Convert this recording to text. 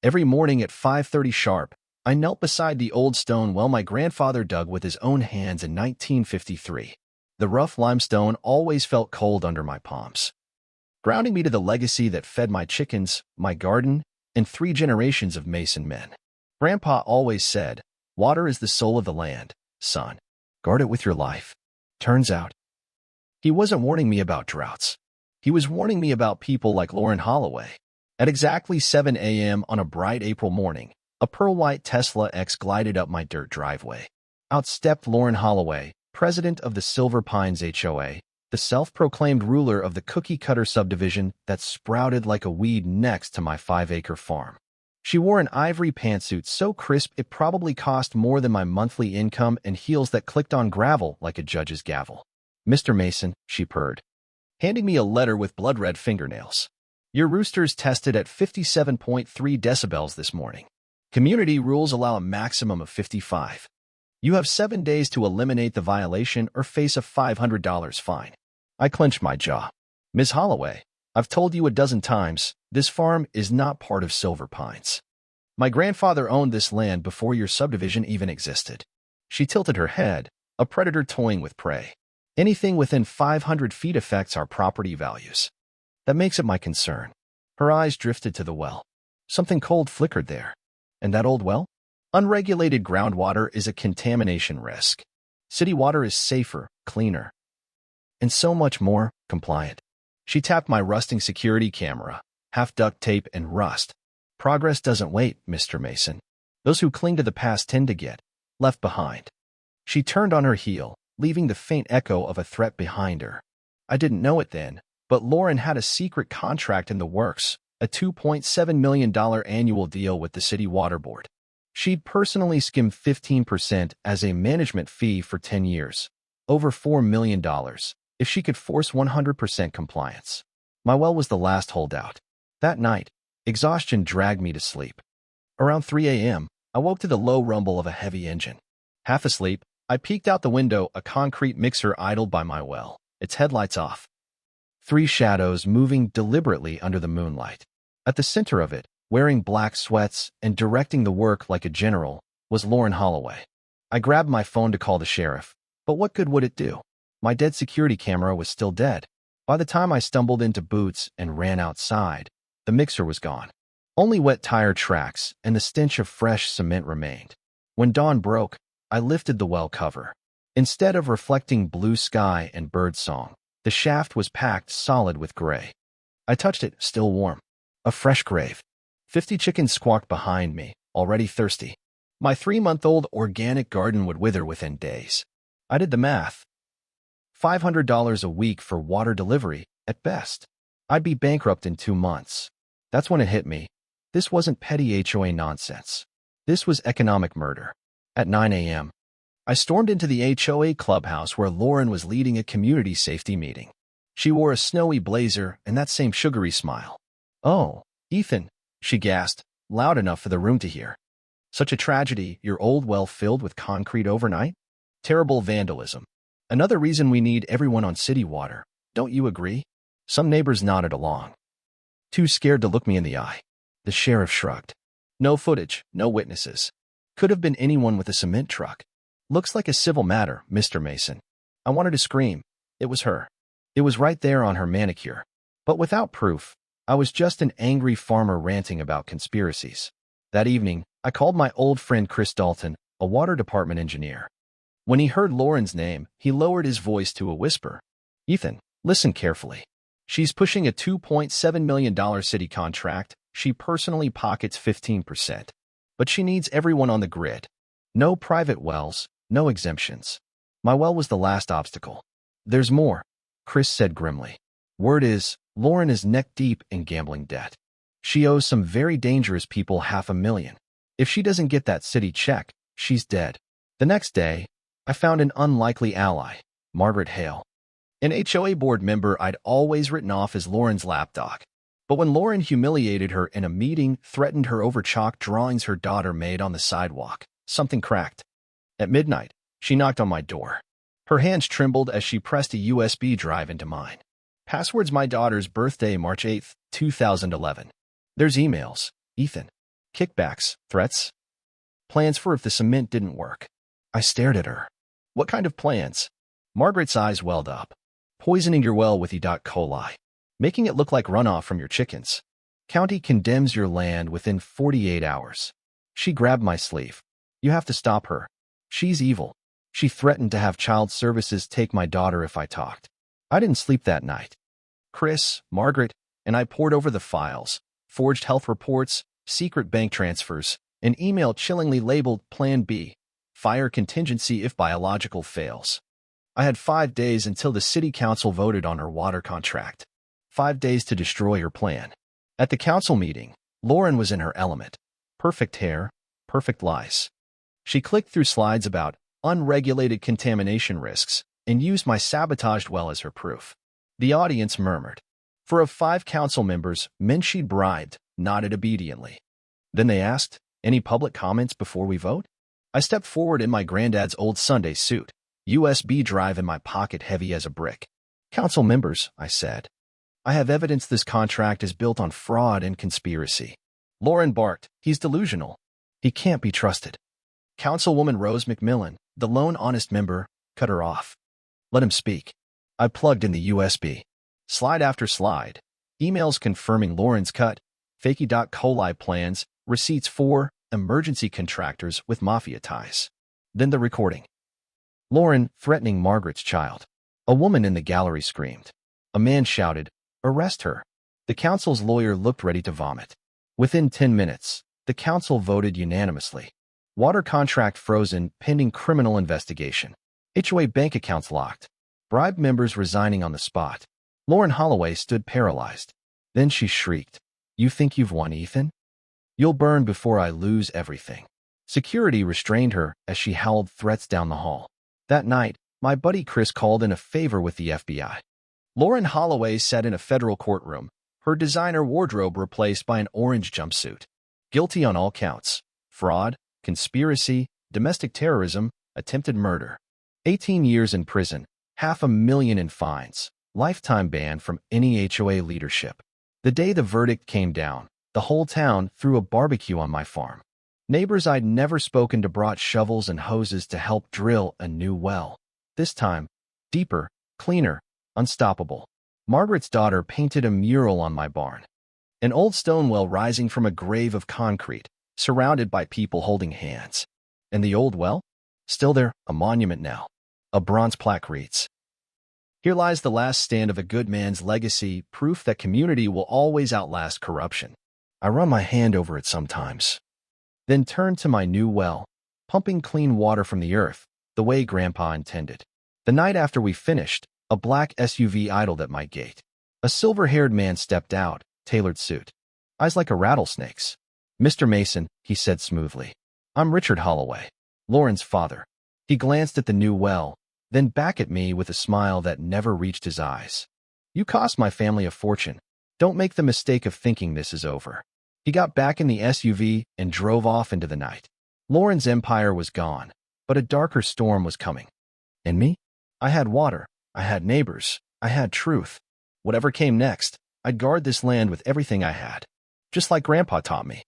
Every morning at 5:30 sharp, I knelt beside the old stone well my grandfather dug with his own hands in 1953. The rough limestone always felt cold under my palms, grounding me to the legacy that fed my chickens, my garden, and 3 generations of Mason men. Grandpa always said, "Water is the soul of the land, son. Guard it with your life." Turns out, he wasn't warning me about droughts. He was warning me about people like Lauren Holloway. At exactly 7 a.m. on a bright April morning, a pearl-white Tesla X glided up my dirt driveway. Out stepped Lauren Holloway, president of the Silver Pines HOA, the self-proclaimed ruler of the cookie-cutter subdivision that sprouted like a weed next to my 5-acre farm. She wore an ivory pantsuit so crisp it probably cost more than my monthly income and heels that clicked on gravel like a judge's gavel. "Mr. Mason," she purred, handing me a letter with blood-red fingernails. "Your roosters tested at 57.3 decibels this morning. Community rules allow a maximum of 55. You have 7 days to eliminate the violation or face a $500 fine." I clenched my jaw. "Ms. Holloway, I've told you a dozen times, this farm is not part of Silver Pines. My grandfather owned this land before your subdivision even existed." She tilted her head, a predator toying with prey. "Anything within 500 feet affects our property values. That makes it my concern." Her eyes drifted to the well. Something cold flickered there. "And that old well? Unregulated groundwater is a contamination risk. City water is safer, cleaner, and so much more compliant." She tapped my rusting security camera, half duct tape and rust. "Progress doesn't wait, Mr. Mason. Those who cling to the past tend to get left behind." She turned on her heel, leaving the faint echo of a threat behind her. I didn't know it then, but Lauren had a secret contract in the works, a $2.7 million annual deal with the city water board. She'd personally skim 15% as a management fee for 10 years, over $4 million, if she could force 100% compliance. My well was the last holdout. That night, exhaustion dragged me to sleep. Around 3 a.m., I woke to the low rumble of a heavy engine. Half asleep, I peeked out the window, a concrete mixer idled by my well, its headlights off. 3 shadows moving deliberately under the moonlight. At the center of it, wearing black sweats and directing the work like a general, was Lauren Holloway. I grabbed my phone to call the sheriff, but what good would it do? My dead security camera was still dead. By the time I stumbled into Boots and ran outside, the mixer was gone. Only wet tire tracks and the stench of fresh cement remained. When dawn broke, I lifted the well cover. Instead of reflecting blue sky and bird song, the shaft was packed solid with gray. I touched it, still warm. A fresh grave. 50 chickens squawked behind me, already thirsty. My 3-month-old organic garden would wither within days. I did the math. $500 a week for water delivery, at best. I'd be bankrupt in 2 months. That's when it hit me. This wasn't petty HOA nonsense. This was economic murder. At 9 a.m., I stormed into the HOA clubhouse where Lauren was leading a community safety meeting. She wore a snowy blazer and that same sugary smile. "Oh, Ethan," she gasped, loud enough for the room to hear. "Such a tragedy, your old well filled with concrete overnight? Terrible vandalism. Another reason we need everyone on city water. Don't you agree?" Some neighbors nodded along, too scared to look me in the eye. The sheriff shrugged. "No footage, no witnesses. Could have been anyone with a cement truck. Looks like a civil matter, Mr. Mason." I wanted to scream. It was her. It was right there on her manicure. But without proof, I was just an angry farmer ranting about conspiracies. That evening, I called my old friend Chris Dalton, a water department engineer. When he heard Lauren's name, he lowered his voice to a whisper. "Ethan, listen carefully. She's pushing a $2.7 million city contract. She personally pockets 15%. But she needs everyone on the grid. No private wells, no exemptions." My well was the last obstacle. "There's more," Chris said grimly. "Word is, Lauren is neck-deep in gambling debt. She owes some very dangerous people $500,000. If she doesn't get that city check, she's dead." The next day, I found an unlikely ally, Margaret Hale, an HOA board member I'd always written off as Lauren's lapdog. But when Lauren humiliated her in a meeting, threatened her over chalk drawings her daughter made on the sidewalk, something cracked. At midnight, she knocked on my door. Her hands trembled as she pressed a USB drive into mine. Password's my daughter's birthday, March 8, 2011. There's emails. "Ethan, Kickbacks, threats, plans for if the cement didn't work. I stared at her. What kind of plans? Margaret's eyes welled up. Poisoning your well with E. coli. Making it look like runoff from your chickens. County condemns your land within 48 hours. She grabbed my sleeve. You have to stop her. She's evil. She threatened to have child services take my daughter if I talked. I didn't sleep that night. Chris, Margaret, and I pored over the files, forged health reports, secret bank transfers, an email chillingly labeled Plan B, fire contingency if biological fails. I had 5 days until the city council voted on her water contract. 5 days to destroy her plan. At the council meeting, Lauren was in her element. Perfect hair, perfect lies. She clicked through slides about unregulated contamination risks and used my sabotaged well as her proof. The audience murmured. 4 of 5 council members, men she'd bribed, nodded obediently. Then they asked, any public comments before we vote? I stepped forward in my granddad's old Sunday suit, USB drive in my pocket heavy as a brick. Council members, I said, I have evidence this contract is built on fraud and conspiracy. Lauren barked, he's delusional. He can't be trusted. Councilwoman Rose McMillan, the lone honest member, cut her off. Let him speak. I plugged in the USB. Slide after slide. Emails confirming Lauren's cut, fakey coli plans, receipts for emergency contractors with mafia ties. Then the recording. Lauren threatening Margaret's child. A woman in the gallery screamed. A man shouted, arrest her. The council's lawyer looked ready to vomit. Within 10 minutes, the council voted unanimously. Water contract frozen pending criminal investigation. HOA bank accounts locked. Bribe members resigning on the spot. Lauren Holloway stood paralyzed. Then she shrieked, you think you've won, Ethan? You'll burn before I lose everything. Security restrained her as she howled threats down the hall. That night, my buddy Chris called in a favor with the FBI. Lauren Holloway sat in a federal courtroom, her designer wardrobe replaced by an orange jumpsuit. Guilty on all counts. Fraud, conspiracy, domestic terrorism, attempted murder. 18 years in prison, $500,000 in fines, lifetime ban from any HOA leadership. The day the verdict came down, the whole town threw a barbecue on my farm. Neighbors I'd never spoken to brought shovels and hoses to help drill a new well. This time, deeper, cleaner, unstoppable. Margaret's daughter painted a mural on my barn. An old stone well rising from a grave of concrete, surrounded by people holding hands. And the old well? Still there, a monument now. A bronze plaque reads, here lies the last stand of a good man's legacy, proof that community will always outlast corruption. I run my hand over it sometimes. Then turn to my new well, pumping clean water from the earth, the way Grandpa intended. The night after we finished, a black SUV idled at my gate. A silver-haired man stepped out, tailored suit. Eyes like a rattlesnake's. Mr. Mason, he said smoothly. I'm Richard Holloway, Lauren's father. He glanced at the new well, then back at me with a smile that never reached his eyes. You cost my family a fortune. Don't make the mistake of thinking this is over. He got back in the SUV and drove off into the night. Lauren's empire was gone, but a darker storm was coming. And me? I had water. I had neighbors. I had truth. Whatever came next, I'd guard this land with everything I had. Just like Grandpa taught me.